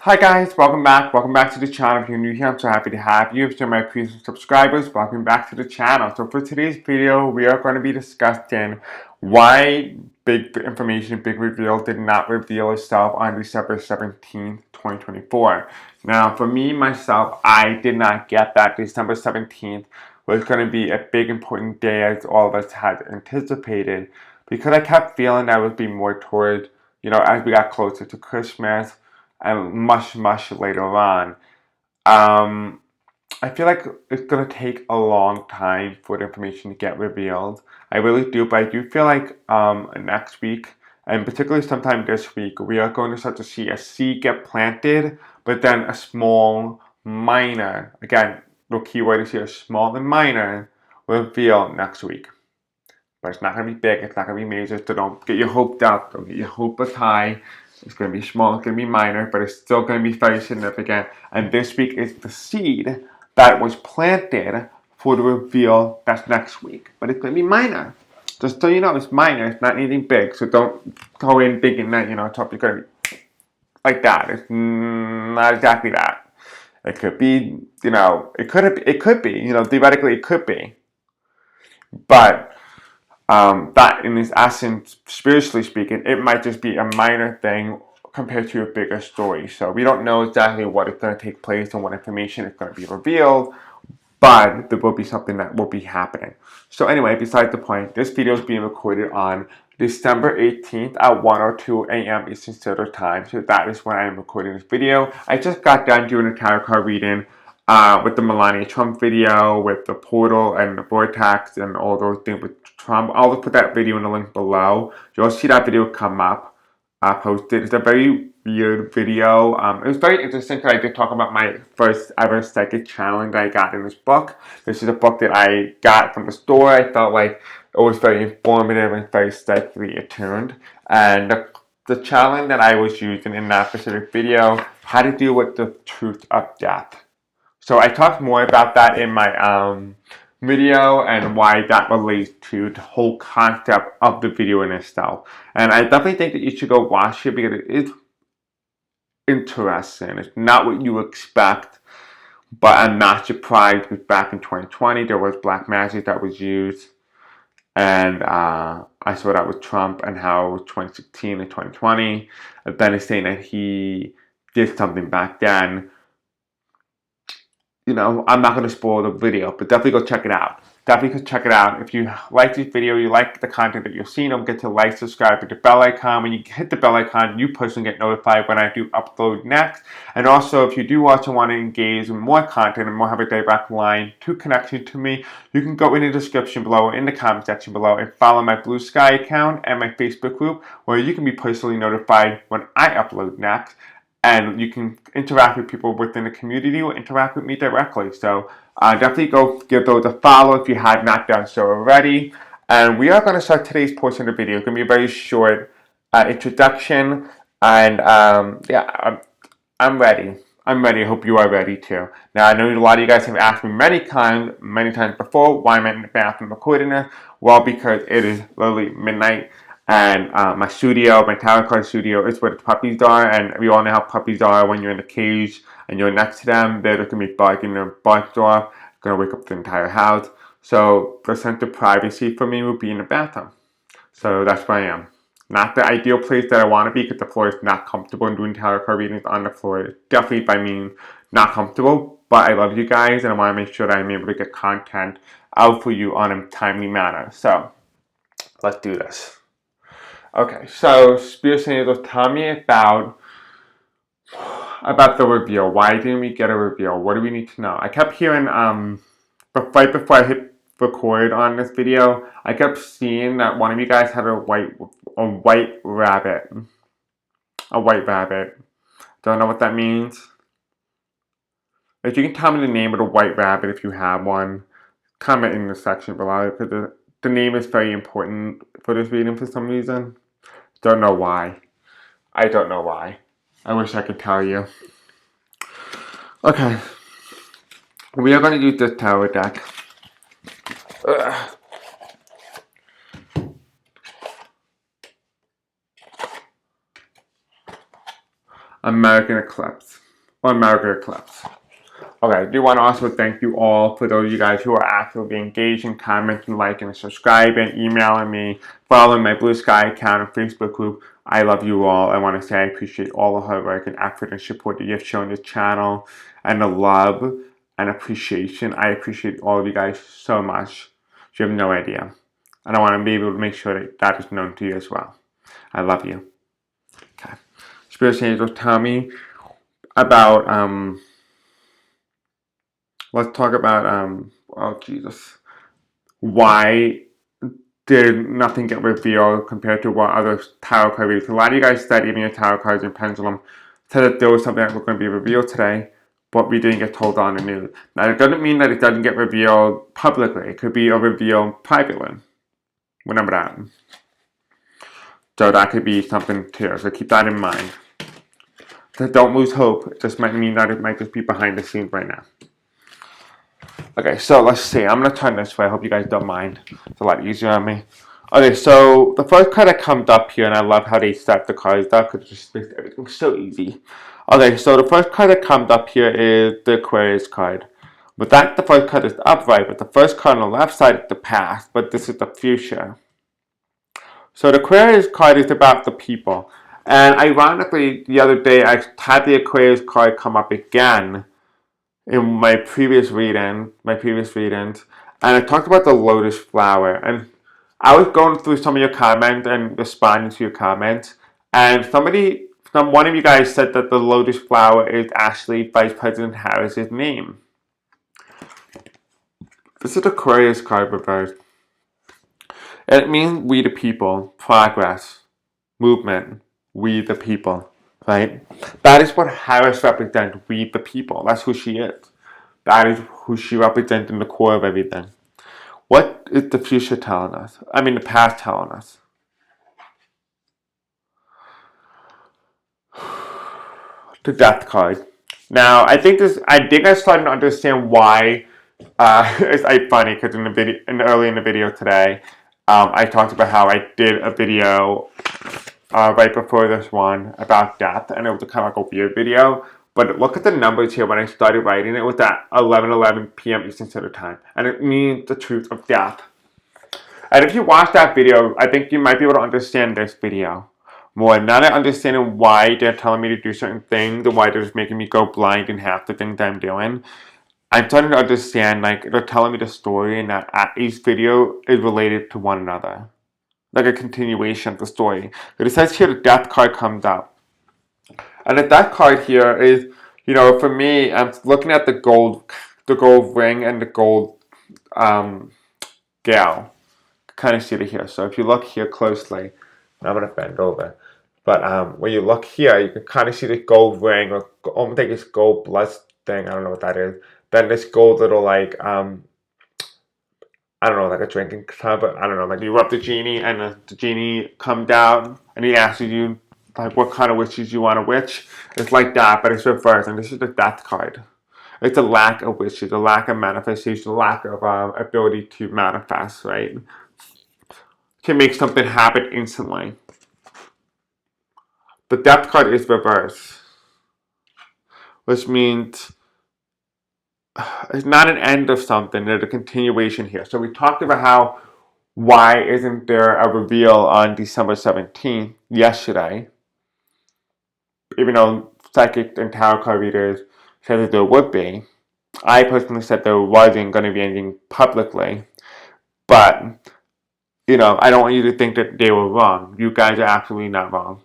Hi guys, welcome back to the channel. If you're new here, I'm so happy to have you. If you're my previous subscribers, welcome back to the channel. So for today's video, we are going to be discussing why big information, big reveal did not reveal itself on December 17th, 2024. Now for me, myself, I did not get that December 17th was going to be a big important day as all of us had anticipated, because I kept feeling that would be more towards, as we got closer to Christmas and much later on. Um, I feel like it's gonna take a long time for the information to get revealed. I really do, but I do feel like next week, and particularly sometime this week, we are going to start to see a seed get planted, but then a small, minor, again, the key word is here, small and minor, reveal next week. But it's not going to be big, it's not going to be major, so don't get your hopes up, don't get your hopes high. It's going to be small, it's going to be minor, but it's still going to be very significant. And this week is the seed that was planted for the reveal that's next week. But it's going to be minor. Just so you know, it's minor, it's not anything big, so don't go in thinking that, it's going to be like that. It's not exactly that. It could be, it could be, theoretically it could be. But that in its essence, spiritually speaking, it might just be a minor thing compared to a bigger story. So we don't know exactly what is going to take place and what information is going to be revealed, but there will be something that will be happening. So anyway, besides the point, this video is being recorded on December 18th at 1:02 a.m. Eastern Standard Time. So that is when I am recording this video. I just got done doing a tarot card reading with the Melania Trump video, with the portal and the vortex and all those things with Trump. I'll put that video in the link below. You'll see that video come up, posted. It's a very weird video. It was very interesting because I did talk about my first ever psychic challenge that I got in this book. This is a book that I got from the store. I felt like it was very informative and very psychically attuned. And the challenge that I was using in that specific video had to do with the truth of death. So I talked more about that in my video and why that relates to the whole concept of the video in itself. And I definitely think that you should go watch it because it is interesting. It's not what you expect, but I'm not surprised because back in 2020 there was black magic that was used, and I saw that with Trump and how 2016 and 2020, and then it's saying that he did something back then. I'm not going to spoil the video, but definitely go check it out. Definitely go check it out. If you like this video, you like the content that you're seeing, don't forget to like, subscribe, hit the bell icon. When you hit the bell icon, you personally get notified when I do upload next. And also, if you do also want to engage in more content and more have a direct line to connection to me, you can go in the description below or in the comment section below and follow my Blue Sky account and my Facebook group, where you can be personally notified when I upload next. And you can interact with people within the community or interact with me directly. So definitely go give those a follow if you have not done so already. And we are going to start today's portion of the video. It's going to be a very short introduction. And I'm ready. I'm ready. I hope you are ready too. Now, I know a lot of you guys have asked me many times before, why I'm in the bathroom recording this. Well, because it is literally midnight. And my studio, my tarot card studio, is where the puppies are. And we all know how puppies are when you're in the cage and you're next to them. They're just going to be barking their barks off. Going to wake up the entire house. So the sense of privacy for me would be in the bathroom. So that's where I am. Not the ideal place that I want to be because the floor is not comfortable and doing tarot card readings on the floor is definitely by means not comfortable. But I love you guys and I want to make sure that I'm able to get content out for you on a timely manner. So let's do this. Okay, so Spirit Angels, tell me about the reveal. Why didn't we get a reveal? What do we need to know? I kept hearing but right before I hit record on this video, I kept seeing that one of you guys had a white rabbit. A white rabbit. Don't know what that means. If you can tell me the name of the white rabbit if you have one, comment in the section below because the name is very important for this reading for some reason. Don't know why. I don't know why. I wish I could tell you. Okay. We are going to use this tarot deck. Ugh. American Eclipse. Or American Eclipse. Okay, I do want to also thank you all for those of you guys who are actively engaging, commenting, liking, and subscribing, emailing me, following my Blue Sky account and Facebook group. I love you all. I want to say I appreciate all the hard work and effort and support that you've shown this channel and the love and appreciation. I appreciate all of you guys so much. You have no idea. And I want to be able to make sure that that is known to you as well. I love you. Okay. Spirit angels, tell me about let's talk about oh Jesus. Why did nothing get revealed compared to what other tarot card readers? A lot of you guys studied your tarot cards and pendulum said that there was something that was going to be revealed today, but we didn't get told on the news. Now it doesn't mean that it doesn't get revealed publicly. It could be a reveal privately. Remember that. So that could be something too. So keep that in mind. So don't lose hope. It just might mean that it might just be behind the scenes right now. Okay, so let's see. I'm going to turn this way. I hope you guys don't mind. It's a lot easier on me. Okay, so the first card that comes up here, and I love how they set the cards up because it just makes everything so easy. Okay, so the first card that comes up here is the Aquarius card. With that, the first card is upright, but the first card on the left side is the past, but this is the future. So the Aquarius card is about the people. And ironically, the other day I had the Aquarius card come up again in my previous readings, and I talked about the lotus flower, and I was going through some of your comments and responding to your comments, and one of you guys said that the lotus flower is actually Vice President Harris's name. This is the Aquarius card reversed. And it means we the people, progress, movement, we the people, right? That is what Harris represents, we the people. That's who she is. That is who she represents in the core of everything. What is the future telling us? I mean, the past telling us. The Death card. Now, I think I'm starting to understand why. It's like funny because early in the video today, I talked about how I did a video right before this one about death, and it was kind of like a weird video. But look at the numbers here when I started writing it. Was at 11:11 p.m. Eastern Standard Time, and it means the truth of death. And if you watch that video, I think you might be able to understand this video more. Not understanding why they're telling me to do certain things and why they're just making me go blind in half the things I'm doing. I'm starting to understand, like, they're telling me the story and that each video is related to one another. Like a continuation of the story. But it says here the death card comes out. And the death card here is, for me, I'm looking at the gold ring and the gold gal. Kind of see it here. So if you look here closely, I'm going to bend over. But when you look here, you can kind of see the gold ring, or I think it's gold blessed thing. I don't know what that is. Then this gold little, like, I don't know, like a drinking cup, but I don't know, like you rub the genie and the genie come down and he asks you, like, what kind of wishes you want to wish. It's like that, but it's reversed, and this is the death card. It's a lack of wishes, a lack of manifestation, a lack of ability to manifest, right? To make something happen instantly. The death card is reversed, which means it's not an end of something, there's a continuation here. So we talked about why isn't there a reveal on December 17th, yesterday, even though psychic and tarot card readers said that there would be. I personally said there wasn't going to be anything publicly, but, I don't want you to think that they were wrong. You guys are absolutely not wrong.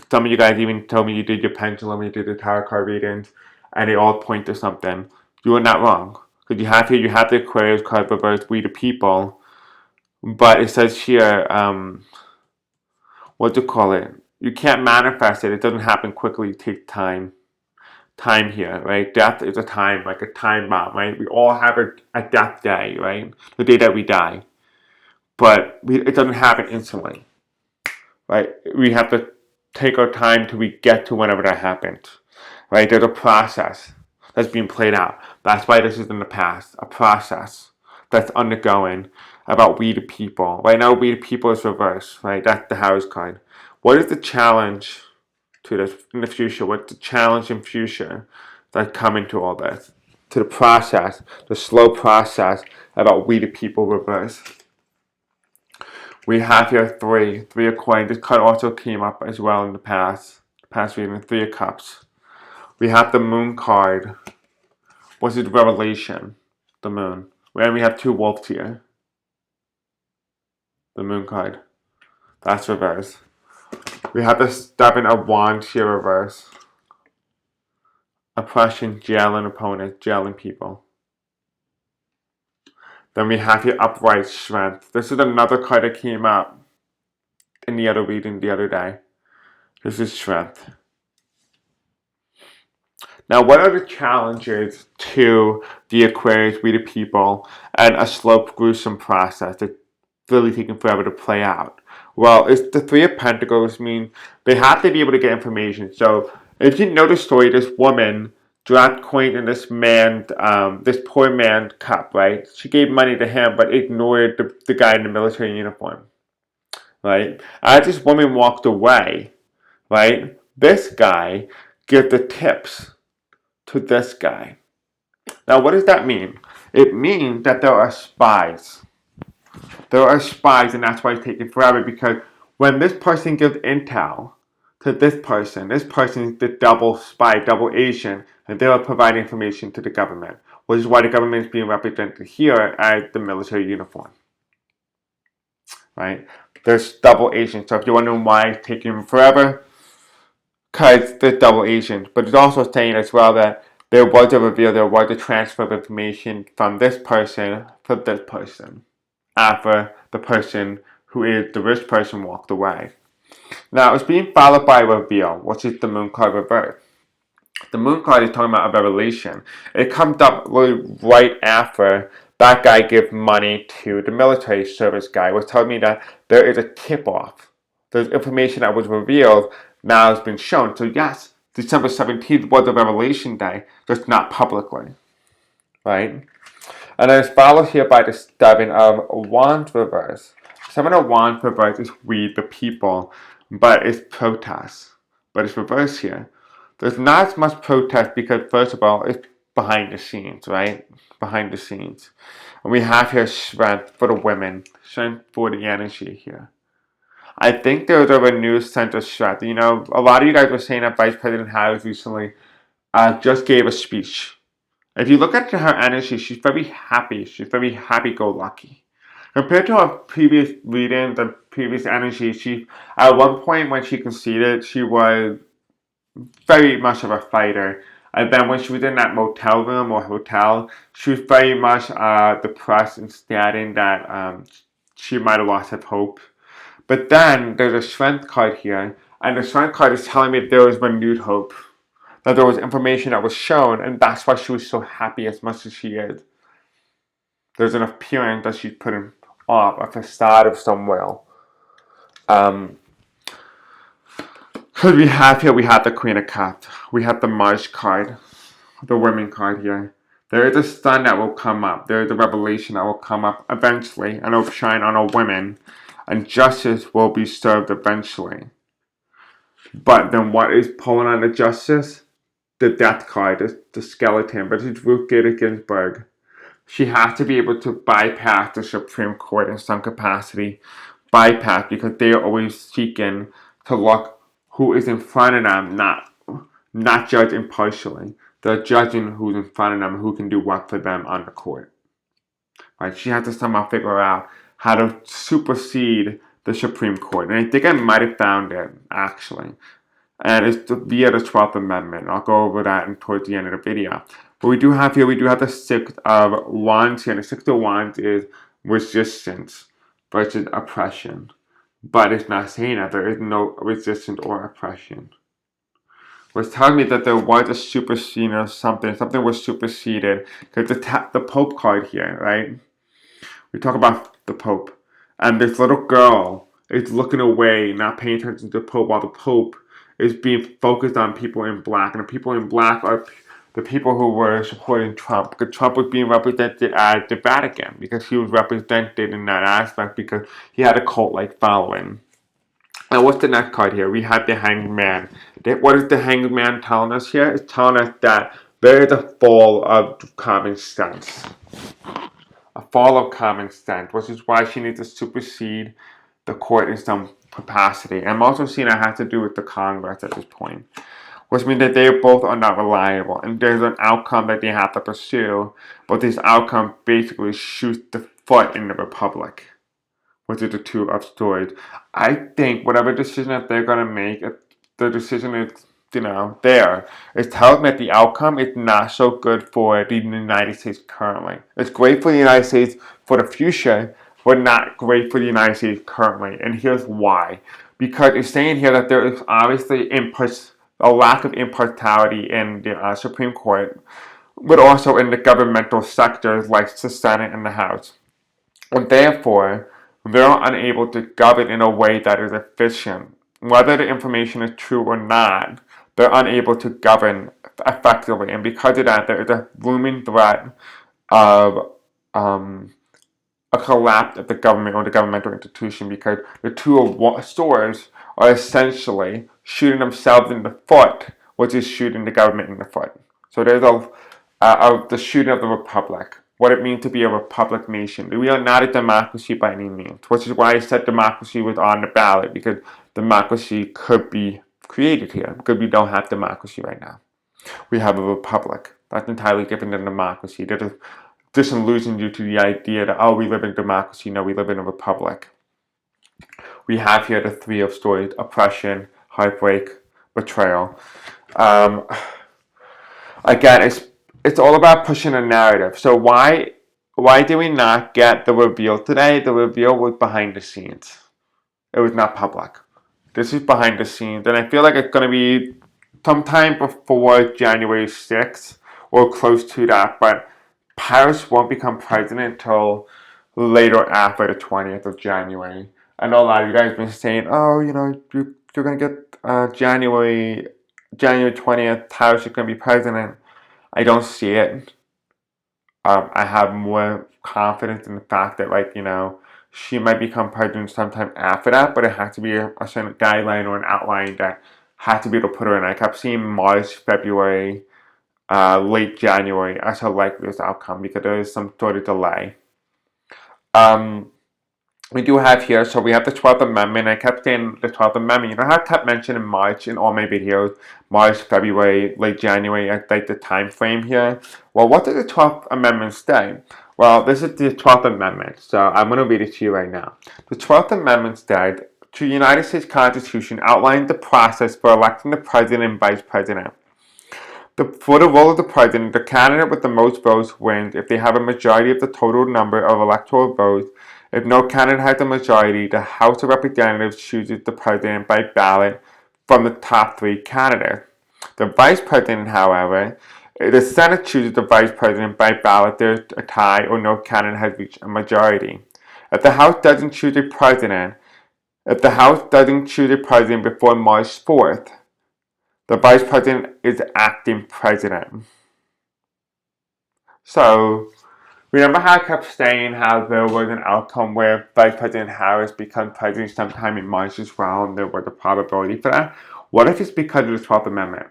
Some of you guys even told me you did your pendulum, you did the tarot card readings, and they all point to something. You are not wrong. Because you have the Aquarius card reversed, we the people, but it says here, what do you call it? You can't manifest it. It doesn't happen quickly. It takes time. Time here, right? Death is a time, like a time bomb, right? We all have a death day, right? The day that we die. But it doesn't happen instantly, right? We have to take our time till we get to whenever that happens, right? There's a process that's being played out. That's why this is in the past, a process that's undergoing about we the people. Right now, we the people is reversed, right? That's the Harris card. What is the challenge to this in the future, what's the challenge in future that come into all this, to the process, the slow process about we the people reverse. We have here three of coins. This card also came up as well in the past reading, Three of Cups. We have the Moon card, which is Revelation, the Moon. And we have two wolves here. The Moon card. That's reverse. We have the Seven of Wands here reverse. Oppression, jailing opponents, jailing people. Then we have here Upright Strength. This is another card that came up in the other reading the other day. This is Strength. Now, what are the challenges to the Aquarius, we the people, and a slow, gruesome process that's really taking forever to play out? Well, it's the Three of Pentacles mean they have to be able to get information. So, if you know the story, this woman dropped coin in this man, this poor man's cup, right? She gave money to him, but ignored the guy in the military uniform, right? As this woman walked away, right, this guy gave the tips to this guy. Now, what does that mean? It means that there are spies. There are spies, and that's why it's taking forever, because when this person gives intel to this person is the double spy, double agent, and they are providing information to the government, which is why the government is being represented here as the military uniform. Right? There's double agents. So if you're wondering why it's taking forever, because there's double agents. But it's also saying as well that there was a reveal, there was a transfer of information from this person to this person after the person who is the rich person walked away. Now, it's being followed by a reveal, which is the Moon card reverse. The Moon card is talking about a revelation. It comes up really right after that guy gives money to the military service guy, which tells me that there is a tip-off. There's information that was revealed now has been shown. So yes, December 17th was a revelation day, just not publicly. Right? And then it's followed here by the Seven of Wands reverse. Seven of Wands reverse is we, the people, but it's protest. But it's reversed here. There's not as much protest because, first of all, it's behind the scenes, right? Behind the scenes. And we have here strength for the women, strength for the energy here. I think there's a renewed sense of strength. You know, a lot of you guys were saying that Vice President Harris recently just gave a speech. If you look at her energy, she's very happy. She's very happy-go-lucky. Compared to her previous readings and previous energy, she at one point when she conceded, she was very much of a fighter. And then when she was in that motel room or hotel, she was very much depressed and stating that she might have lost her hope. But then there's a strength card here, and the strength card is telling me that there was renewed hope. That there was information that was shown, and that's why she was so happy as much as she is. There's an appearance that she's putting up, a facade of some will. Because we have the Queen of Cups. We have the Mars card, the Women card here. There is a sun that will come up. There is a revelation that will come up eventually, and it will shine on all women, and justice will be served eventually. But then what is pulling on the justice? The Death card, the skeleton, but it's Ruth Bader Ginsburg. She has to be able to bypass the Supreme Court in some capacity. Bypass, because they are always seeking to look who is in front of them, not judge impartially. They're judging who's in front of them, who can do what for them on the court. Right? She has to somehow figure out how to supersede the Supreme Court. And I think I might have found it, actually. And it's via the 12th Amendment. I'll go over that towards the end of the video. But we do have the Six of Wands here. And the Six of Wands is resistance versus oppression. But it's not saying that there is no resistance or oppression. Was telling me that there was a superseding of something. Something was superseded. Because the Pope card here, right? We talk about the Pope. And this little girl is looking away, not paying attention to the Pope, while the Pope is being focused on people in black. And the people in black are the people who were supporting Trump. Because Trump was being represented at the Vatican. Because he was represented in that aspect because he had a cult-like following. And what's the next card here? We have the Hanged Man. What is the Hanged Man telling us here? It's telling us that there is a fall of common sense. A fall of common sense, which is why she needs to supersede the court in some capacity. I'm also seeing it has to do with the Congress at this point, which means that they both are not reliable, and there's an outcome that they have to pursue, but this outcome basically shoots the foot in the Republic, which is the two of stories. I think whatever decision that they're gonna make, if the decision is, there, it tells me that the outcome is not so good for the United States currently. It's great for the United States for the future, but not great for the United States currently. And here's why. Because it's saying here that there is obviously a lack of impartiality in the Supreme Court, but also in the governmental sectors like the Senate and the House. And therefore, they're unable to govern in a way that is efficient. Whether the information is true or not, they're unable to govern effectively. And because of that, there is a looming threat of a collapse of the government or the governmental institution, because the two stores are essentially shooting themselves in the foot, which is shooting the government in the foot. So there's the shooting of the republic, what it means to be a republic nation. We are not a democracy by any means, which is why I said democracy was on the ballot, because democracy could be created here, because we don't have democracy right now. We have a republic. That's entirely different than democracy. That is disillusioned you to the idea that, oh, we live in democracy. No, we live in a republic. We have here the three of stories: oppression, heartbreak, betrayal. Again, it's all about pushing a narrative. So why did we not get the reveal today? The reveal was behind the scenes. It was not public. This is behind the scenes, and I feel like it's going to be sometime before January 6th or close to that, but Paris won't become president until later after the 20th of January. I know a lot of you guys have been saying, oh, you're going to get January 20th, Paris is going to be president. I don't see it. I have more confidence in the fact that, she might become president sometime after that, but it has to be a certain guideline or an outline that has to be able to put her in. I kept seeing March, February, late January as her likeliest outcome, because there is some sort of delay. We do have here, so we have the 12th Amendment. I kept saying the 12th Amendment. You know how I kept mentioning March in all my videos? March, February, late January, like the time frame here. Well, what did the 12th Amendment say? Well, this is the 12th Amendment, so I'm going to read it to you right now. The 12th Amendment said, to the United States Constitution outlined the process for electing the president and vice president. For the role of the president, the candidate with the most votes wins if they have a majority of the total number of electoral votes. If no candidate has a majority, the House of Representatives chooses the president by ballot from the top three candidates. The vice president, however, the Senate chooses the vice president by ballot. There's a tie or no candidate has reached a majority. If the House doesn't choose a president before March 4th, the vice president is acting president. So, remember how I kept saying how there was an outcome where Vice President Harris becomes president sometime in March as well, and there was a probability for that? What if it's because of the 12th Amendment?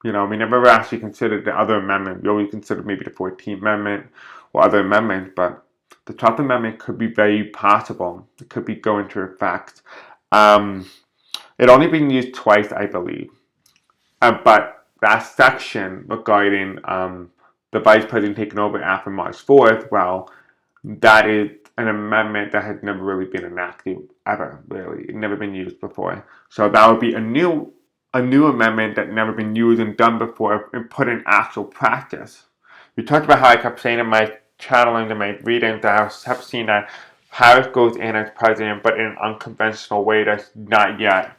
We never actually considered the other amendment. We always considered maybe the 14th Amendment or other amendments, but the 12th Amendment could be very possible. It could be going into effect. It only been used twice, I believe. But that section regarding the vice president taking over after March 4th, well, that is an amendment that has never really been enacted ever, really. It's never been used before. So that would be a new amendment that never been used and done before and put in actual practice. We talked about how I kept saying in my channel and in my readings that I kept seeing that Harris goes in as president, but in an unconventional way that's not yet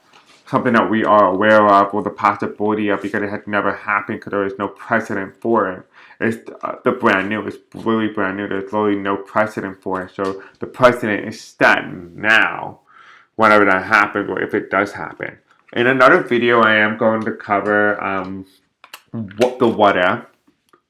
something that we are aware of or the possibility of, because it had never happened because there is no precedent for it. It's the brand new. It's really brand new. There's really no precedent for it. So the precedent is set now, whenever that happens or if it does happen. In another video, I am going to cover the what if.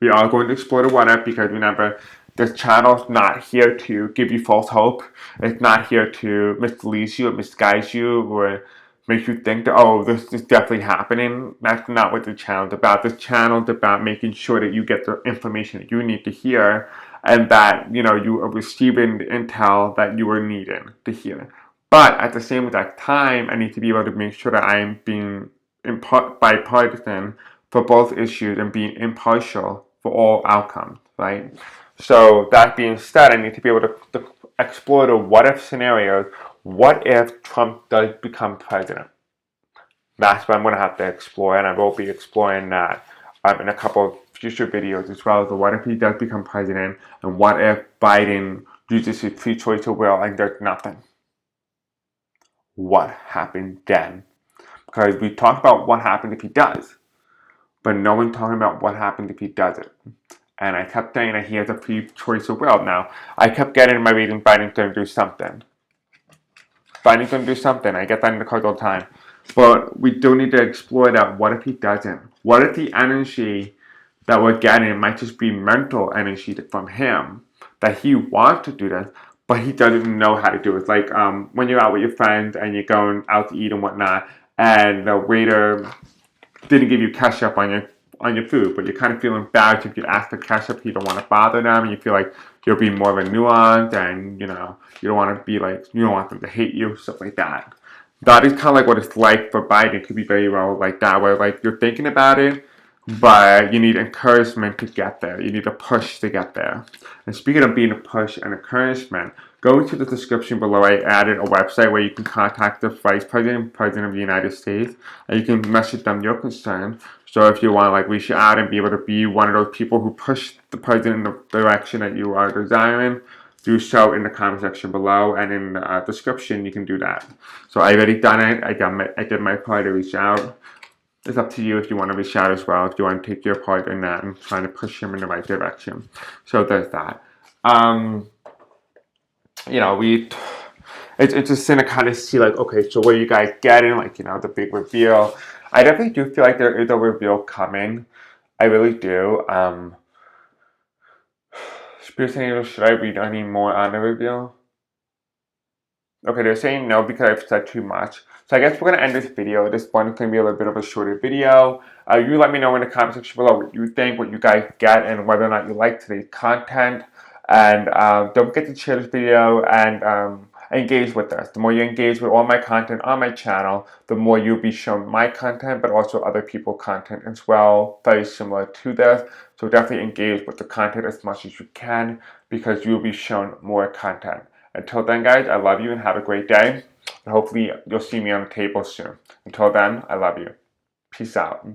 We are going to explore the what if, because remember, This channel's not here to give you false hope. It's not here to mislead you or misguide you or make you think that, oh, this is definitely happening. That's not what the channel's about. This channel's about making sure that you get the information that you need to hear and that, you know, you are receiving the intel that you are needing to hear. But at the same exact time, I need to be able to make sure that I am being bipartisan for both issues and being impartial for all outcomes, right? So that being said, I need to be able to explore the what if scenarios. What if Trump does become president? That's what I'm going to have to explore, and I will be exploring that in a couple of future videos as well as the what if he does become president, and what if Biden uses his free choice of will and does nothing. What happened then? Because we talked about what happened if he does, but no one's talking about what happened if he doesn't. And I kept saying that he has a free choice of will. Now, I kept getting in my reading Biden's going to do something. Biden's going to do something. I get that in the cards all the time. But we do need to explore that. What if he doesn't? What if the energy that we're getting might just be mental energy from him, that he wants to do this, but he doesn't know how to do it. It's like when you're out with your friends and you're going out to eat and whatnot, and the waiter didn't give you ketchup on your food, but you're kind of feeling bad if you ask for ketchup. You don't want to bother them, and you feel like you're being more of a nuance, and you know you don't want to be like, you don't want them to hate you, stuff like that. That is kind of like what it's like for Biden. It could be very well like that, where like you're thinking about it, but you need encouragement to get there. You need a push to get there. And speaking of being a push and encouragement, go to the description below. I added a website where you can contact the Vice President, President of the United States, and you can message them your concern. So if you want to like reach out and be able to be one of those people who push the president in the direction that you are desiring, do so in the comment section below, and in the description you can do that. So I already done it. I did my part to reach out. It's up to you if you want to reach out as well, if you want to take your part in that and trying to push him in the right direction. So there's that. You know, it's interesting to kind of see like, okay, so what are you guys getting? Like, you know, the big reveal. I definitely do feel like there is a reveal coming. I really do. Spirit saying, should I read any more on the reveal? Okay, they're saying no because I've said too much. So I guess we're going to end this video. This one is going to be a little bit of a shorter video. You let me know in the comment section below what you think, what you guys get, and whether or not you like today's content. And don't forget to share this video and engage with us. The more you engage with all my content on my channel, the more you'll be shown my content, but also other people's content as well, very similar to this. So definitely engage with the content as much as you can because you'll be shown more content. Until then, guys, I love you and have a great day. And hopefully you'll see me on the table soon. Until then, I love you. Peace out.